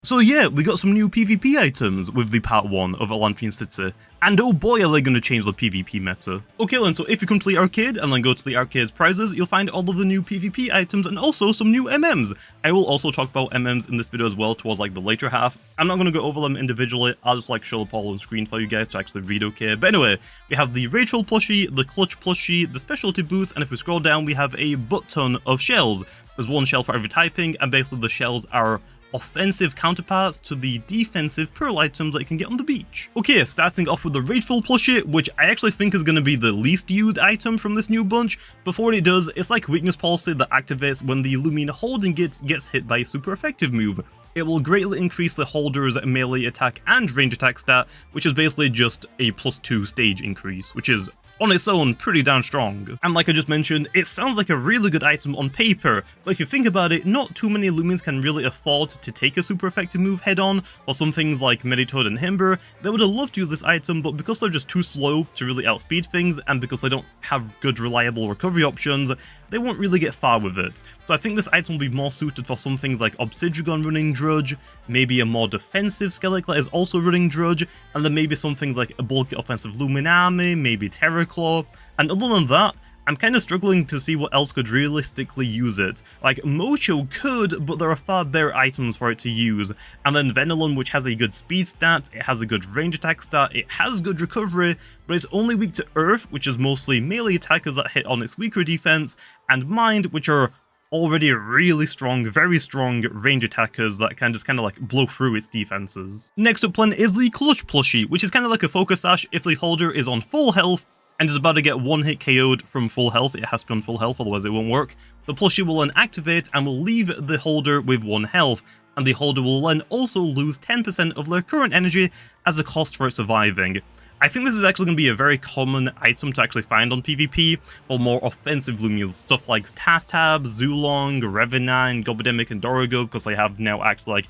So yeah, we got some new PvP items with the part 1 of Elantrian City, and oh boy are they going to change the PvP meta. Okay then, so if you complete Arcade and then go to the Arcade's prizes, you'll find all of the new PvP items and also some new MMs. I will also talk about MMs in this video as well towards like the later half. I'm not going to go over them individually, I'll just like show up all on screen for you guys to actually read okay. But anyway, we have the Rageful Plushie, the Clutch Plushie, the Specialty Boots, and if we scroll down we have a butt ton of shells. There's one shell for every typing, and basically the shells are offensive counterparts to the defensive pearl items that you can get on the beach. Okay, starting off with the Rageful Plushie, which I actually think is going to be the least used item from this new bunch. Before what it does, it's like weakness policy that activates when the Loomian holding it gets hit by a super effective move. It will greatly increase the holder's melee attack and range attack stat, which is basically just a +2 stage increase, which is on its own pretty damn strong. And like I just mentioned, it sounds like a really good item on paper, but if you think about it, not too many Loomians can really afford to take a super effective move head on. For some things like Meditoad and Himber, they would have loved to use this item, but because they're just too slow to really outspeed things, and because they don't have good reliable recovery options, they won't really get far with it. So I think this item will be more suited for some things like Obsidian running Drudge, maybe a more defensive Skellig that is also running Drudge, and then maybe some things like a bulky offensive Loomian army, maybe Terraclaw. And other than that, I'm kind of struggling to see what else could realistically use it. Like, Mocho could, but there are far better items for it to use. And then Venilon, which has a good speed stat, it has a good range attack stat, it has good recovery, but it's only weak to Earth, which is mostly melee attackers that hit on its weaker defense, and Mind, which are already really strong, very strong range attackers that can just kind of like blow through its defenses. Next up then is the Clutch Plushie, which is kind of like a focus sash if the holder is on full health and is about to get one hit KO'd from full health. It has to be on full health, otherwise it won't work. The plushie will then activate and will leave the holder with 1 health, and the holder will then also lose 10% of their current energy as a cost for it surviving. I think this is actually going to be a very common item to actually find on PvP for more offensive Loomians, stuff like Tatab, Zulong, Revenine, Gobodemic, and Dorigo, because they have now actually like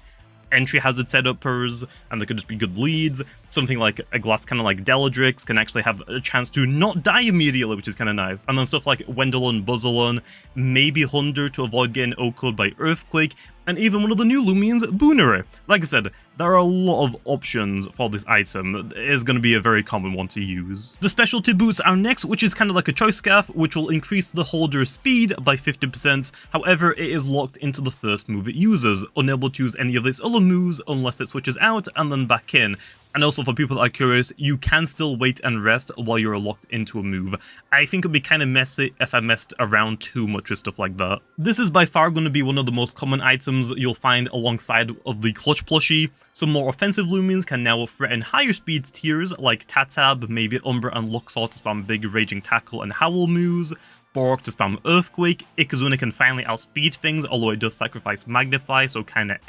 entry hazard setuppers, and they could just be good leads. Something like a glass kind of like Deladrix can actually have a chance to not die immediately, which is kind of nice. And then stuff like Wendelon, Buzzalon, maybe Hunder to avoid getting OHKO'd by Earthquake, and even one of the new Loomians, Boonery. Like I said, there are a lot of options for this item. It is going to be a very common one to use. The Specialty Boots are next, which is kind of like a choice scarf, which will increase the holder's speed by 50%. However, it is locked into the first move it uses, unable to use any of its other moves unless it switches out and then back in. And also for people that are curious, you can still wait and rest while you're locked into a move. I think it'd be kind of messy if I messed around too much with stuff like that. This is by far going to be one of the most common items you'll find alongside of the Clutch Plushie. Some more offensive Loomians can now threaten higher speed tiers like Tatab, maybe Umbra and Luxor to spam big Raging Tackle and Howl moves, Bork to spam Earthquake, Ikazuna can finally outspeed things, although it does sacrifice Magnify, so kinda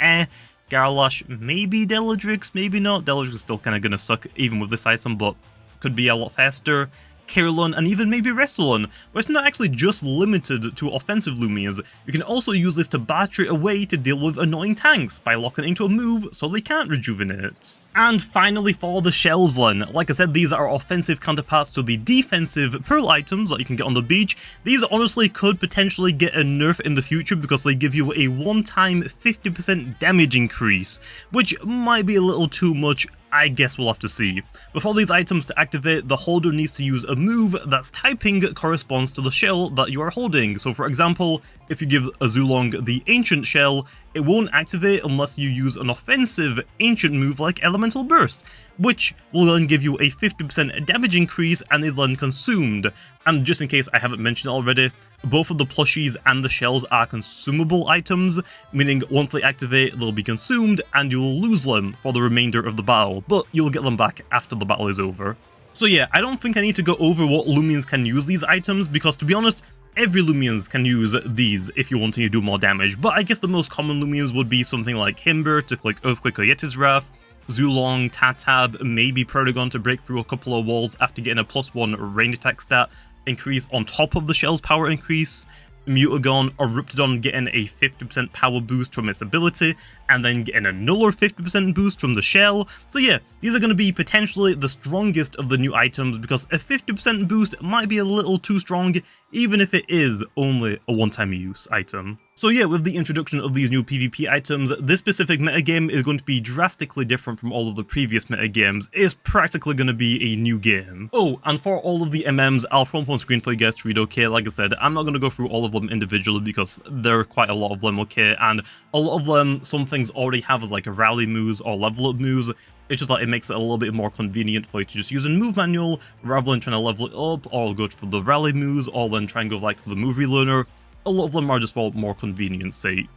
Garlash, maybe Deladrix, maybe not. Deladrix is still kind of going to suck even with this item, but could be a lot faster. Kirillon, and even maybe Wrestlon, where it's not actually just limited to offensive Loomians. You can also use this to batter it away to deal with annoying tanks by locking it into a move so they can't rejuvenate. And finally for the shells then, like I said, these are offensive counterparts to the defensive pearl items that you can get on the beach. These honestly could potentially get a nerf in the future because they give you a one-time 50% damage increase, which might be a little too much. I guess we'll have to see. Before these items to activate, the holder needs to use a move that's typing corresponds to the shell that you are holding. So for example, if you give a Zulong the Ancient Shell, it won't activate unless you use an offensive Ancient move like Elemental Burst, which will then give you a 50% damage increase and is then consumed. And just in case I haven't mentioned it already, both of the plushies and the shells are consumable items, meaning once they activate, they'll be consumed and you will lose them for the remainder of the battle, but you'll get them back after the battle is over. So yeah, I don't think I need to go over what Loomians can use these items, because to be honest, every Loomians can use these if you want to do more damage, but I guess the most common Loomians would be something like Himber to click Earthquake or Yeti's Wrath, Zulong, Tatab, maybe Protagon to break through a couple of walls after getting a +1 range attack stat increase on top of the shell's power increase, Mutagon or Ruptidon getting a 50% power boost from its ability, and then getting another 50% boost from the shell. So yeah, these are going to be potentially the strongest of the new items, because a 50% boost might be a little too strong, even if it is only a one-time use item. So yeah, with the introduction of these new PvP items, this specific metagame is going to be drastically different from all of the previous metagames. It's practically going to be a new game. Oh, and for all of the MMs, I'll throw them on screen for you guys to read, okay? Like I said, I'm not going to go through all of them individually because there are quite a lot of them, okay? And a lot of them, some things already have as like a rally moves or level up moves. It's just like it makes it a little bit more convenient for you to just use a move manual rather than trying to level it up or go for the rally moves or then try and go like for the move relearner. A lot of them are just for more convenience sake.